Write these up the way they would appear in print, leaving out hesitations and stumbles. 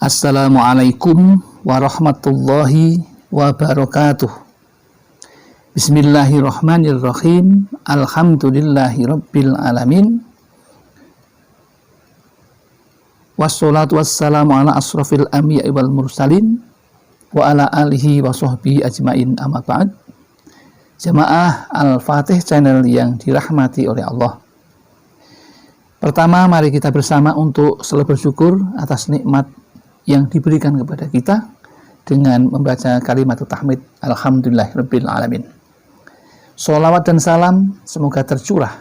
Assalamualaikum warahmatullahi wabarakatuh. Bismillahirrahmanirrahim. Alhamdulillahirabbil alamin. Wassalatu wassalamu ala asrofil anbiya'i wal mursalin wa ala alihi wa sahbihi ajmain, amma ba'd. Jamaah Al-Fatih channel yang dirahmati oleh Allah. Pertama, mari kita bersama untuk selalu bersyukur atas nikmat yang diberikan kepada kita dengan membaca kalimat tahmid Alhamdulillahirabbil alamin. Sholawat dan salam semoga tercurah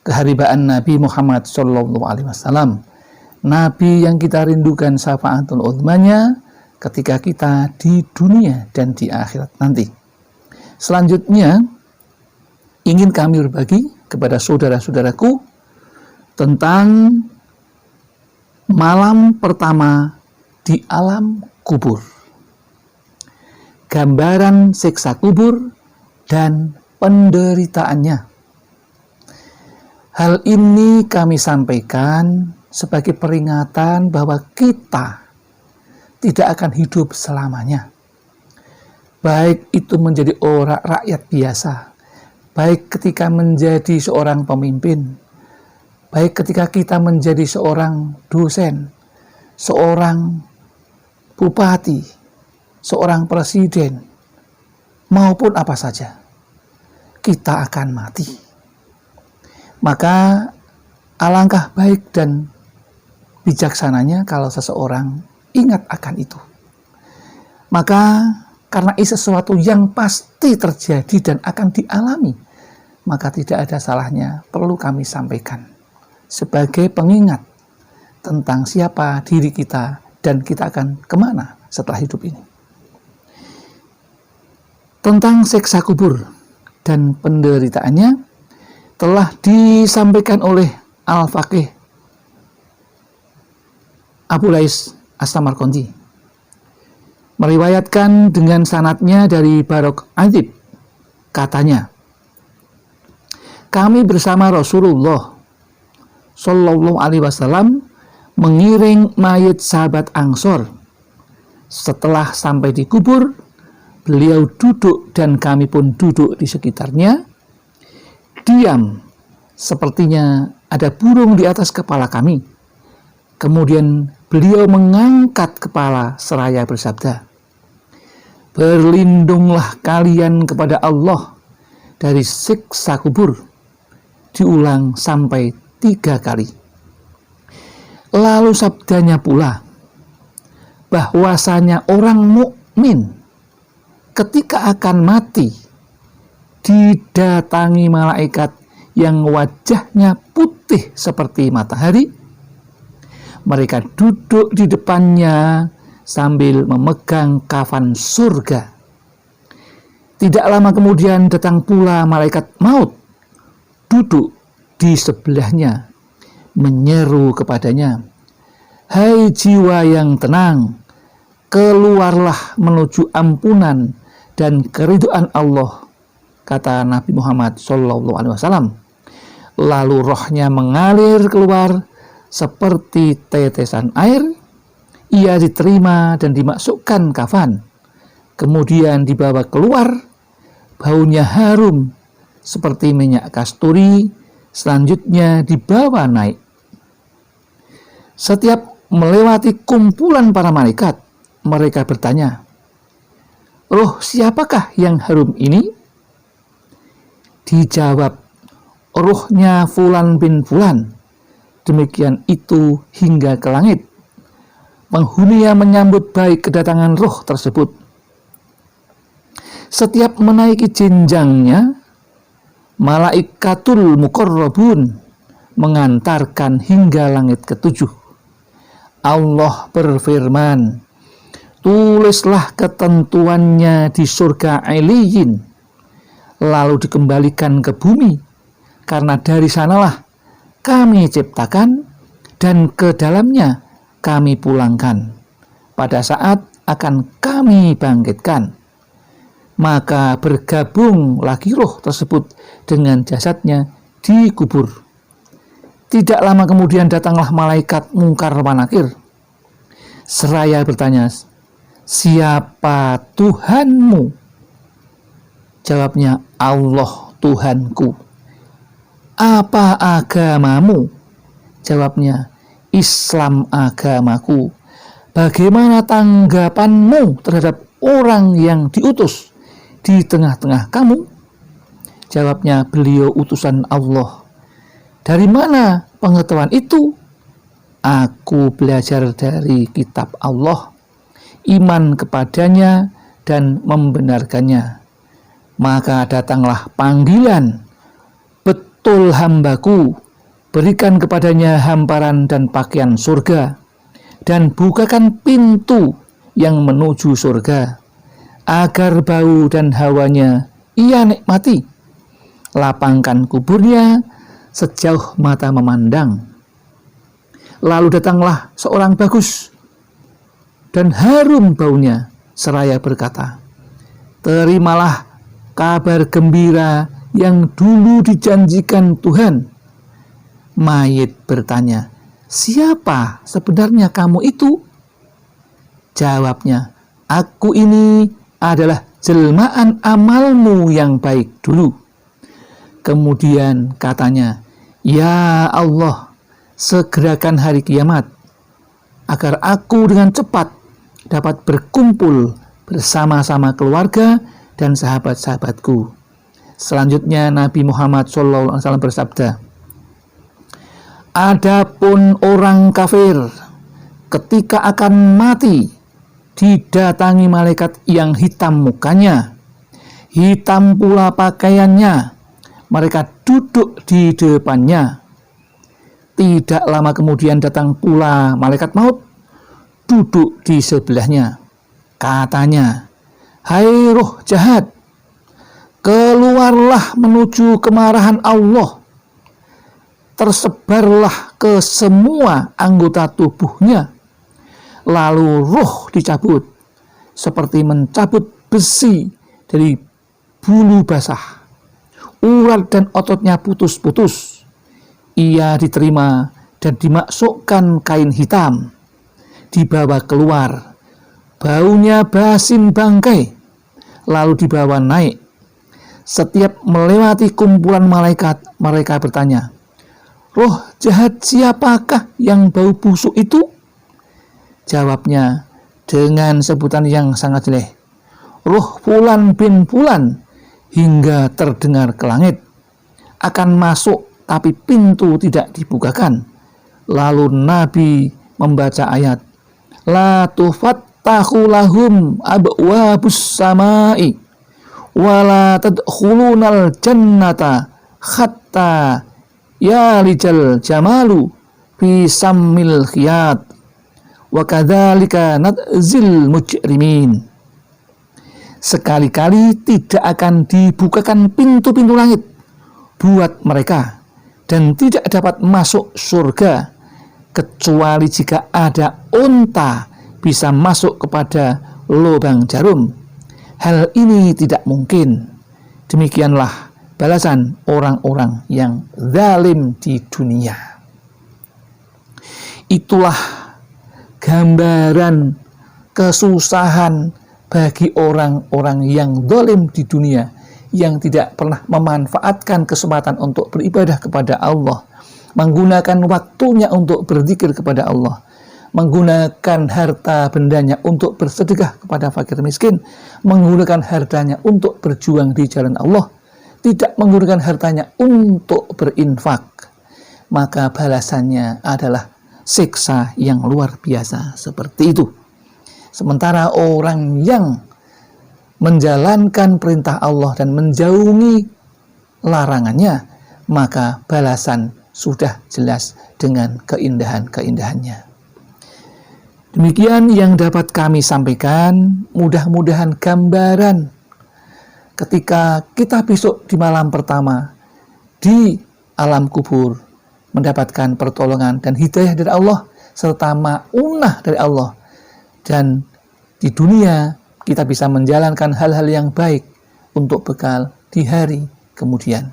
keharibaan Nabi Muhammad SAW, Nabi yang kita rindukan syafaatul uzmanya ketika kita di dunia dan di akhirat nanti. Selanjutnya ingin kami berbagi kepada saudara-saudaraku tentang malam pertama di alam kubur, gambaran siksa kubur dan penderitaannya. Hal ini kami sampaikan sebagai peringatan bahwa kita tidak akan hidup selamanya, baik itu menjadi orang rakyat biasa, baik ketika menjadi seorang pemimpin, baik ketika kita menjadi seorang dosen, seorang bupati, seorang presiden, maupun apa saja, kita akan mati. Maka alangkah baik dan bijaksananya kalau seseorang ingat akan itu. Maka karena ini sesuatu yang pasti terjadi dan akan dialami, maka tidak ada salahnya perlu kami sampaikan sebagai pengingat tentang siapa diri kita dan kita akan kemana setelah hidup ini. Tentang siksa kubur dan penderitaannya telah disampaikan oleh Al-Faqih Abu Lais As-Samarqandi, meriwayatkan dengan sanadnya dari Barok Adib. Katanya, kami bersama Rasulullah Sallallahu Alaihi Wasallam mengiring mayit sahabat Ansor. Setelah sampai di kubur, beliau duduk dan kami pun duduk di sekitarnya. Diam, sepertinya ada burung di atas kepala kami. Kemudian beliau mengangkat kepala seraya bersabda, "Berlindunglah kalian kepada Allah dari siksa kubur." Diulang sampai 3 kali. Lalu sabdanya pula, bahwasanya orang mukmin ketika akan mati didatangi malaikat yang wajahnya putih seperti matahari. Mereka duduk di depannya sambil memegang kafan surga. Tidak lama kemudian datang pula malaikat maut, duduk di sebelahnya, menyeru kepadanya, "Hai jiwa yang tenang, keluarlah menuju ampunan dan keridhaan Allah," kata Nabi Muhammad SAW. Lalu rohnya mengalir keluar seperti tetesan air. Ia diterima dan dimasukkan kafan, kemudian dibawa keluar. Baunya harum seperti minyak kasturi. Selanjutnya dibawa naik. Setiap melewati kumpulan para malaikat, mereka bertanya, "Roh siapakah yang harum ini?" Dijawab, "Rohnya Fulan bin Fulan." Demikian itu hingga ke langit. Penghuni yang menyambut baik kedatangan roh tersebut. Setiap menaiki jenjangnya, malaikatul muqarrabun mengantarkan hingga langit ke-7. Allah berfirman, "Tulislah ketentuannya di surga Aliyin, lalu dikembalikan ke bumi, karena dari sanalah kami ciptakan dan ke dalamnya kami pulangkan. Pada saat akan kami bangkitkan, maka bergabung lagi roh tersebut dengan jasadnya dikubur. Tidak lama kemudian datanglah malaikat Mungkar wa Nakir. seraya bertanya, siapa Tuhanmu? Jawabnya, Allah Tuhanku. Apa agamamu? Jawabnya, Islam agamaku. Bagaimana tanggapanmu terhadap orang yang diutus di tengah-tengah kamu? Jawabnya, beliau utusan Allah. Dari mana pengetahuan itu? Aku belajar dari kitab Allah, iman kepadanya dan membenarkannya. Maka datanglah panggilan, betul hambaku, berikan kepadanya hamparan dan pakaian surga, dan bukakan pintu yang menuju surga, agar bau dan hawanya ia nikmati. Lapangkan kuburnya sejauh mata memandang. Lalu datanglah seorang bagus dan harum baunya, seraya berkata, terimalah kabar gembira yang dulu dijanjikan Tuhan. Mayit bertanya, siapa sebenarnya kamu itu? Jawabnya, aku ini adalah jelmaan amalmu yang baik dulu. Kemudian katanya, ya Allah, segerakan hari kiamat, agar aku dengan cepat dapat berkumpul bersama-sama keluarga dan sahabat-sahabatku. Selanjutnya Nabi Muhammad SAW bersabda, adapun orang kafir ketika akan mati didatangi malaikat yang hitam mukanya, hitam pula pakaiannya. Mereka duduk di depannya. Tidak lama kemudian datang pula malaikat maut, duduk di sebelahnya. Katanya, hai roh jahat, keluarlah menuju kemarahan Allah. Tersebarlah ke semua anggota tubuhnya. Lalu roh dicabut, seperti mencabut besi dari bulu basah. Urat dan ototnya putus-putus. Ia diterima dan dimasukkan kain hitam, dibawa keluar. Baunya basin bangkai, lalu dibawa naik. Setiap melewati kumpulan malaikat, mereka bertanya, roh jahat siapakah yang bau busuk itu? Jawabnya dengan sebutan yang sangat jelek, roh Fulan bin Fulan, hingga terdengar ke langit. Akan masuk, tapi pintu tidak dibukakan. Lalu Nabi membaca ayat, la tufattahu lahum abwabus samai wala tadkhulunal jannata hatta yalijal jamalu fi sammil khiyat wa kadzalika nadzil mujrimin. Sekali-kali tidak akan dibukakan pintu-pintu langit buat mereka dan tidak dapat masuk surga kecuali jika ada unta bisa masuk kepada lubang jarum. Hal ini tidak mungkin. Demikianlah balasan orang-orang yang zalim di dunia. Itulah gambaran kesusahan bagi orang-orang yang zalim di dunia, yang tidak pernah memanfaatkan kesempatan untuk beribadah kepada Allah, menggunakan waktunya untuk berzikir kepada Allah, menggunakan harta bendanya untuk bersedekah kepada fakir miskin, menggunakan hartanya untuk berjuang di jalan Allah, tidak menggunakan hartanya untuk berinfak. Maka balasannya adalah siksa yang luar biasa seperti itu. Sementara orang yang menjalankan perintah Allah dan menjauhi larangannya, maka balasan sudah jelas dengan keindahan-keindahannya. Demikian yang dapat kami sampaikan. Mudah-mudahan gambaran ketika kita besok di malam pertama di alam kubur mendapatkan pertolongan dan hidayah dari Allah serta ma'unah dari Allah, dan di dunia kita bisa menjalankan hal-hal yang baik untuk bekal di hari kemudian.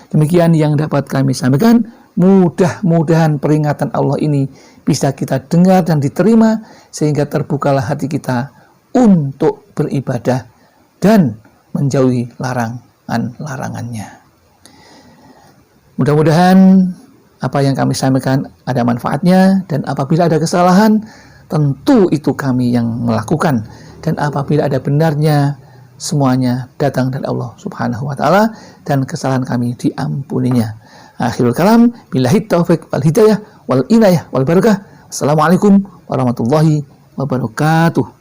Demikian yang dapat kami sampaikan. Mudah-mudahan peringatan Allah ini bisa kita dengar dan diterima, sehingga terbukalah hati kita untuk beribadah dan menjauhi larangan-larangannya. Mudah-mudahan apa yang kami sampaikan ada manfaatnya, dan apabila ada kesalahan, tentu itu kami yang melakukan, dan apabila ada benarnya, semuanya datang dari Allah Subhanahu wa Ta'ala, dan kesalahan kami diampuninya. Akhirul kalam, billahi taufiq wal hidayah wal inayah wal barakah. Assalamualaikum warahmatullahi wabarakatuh.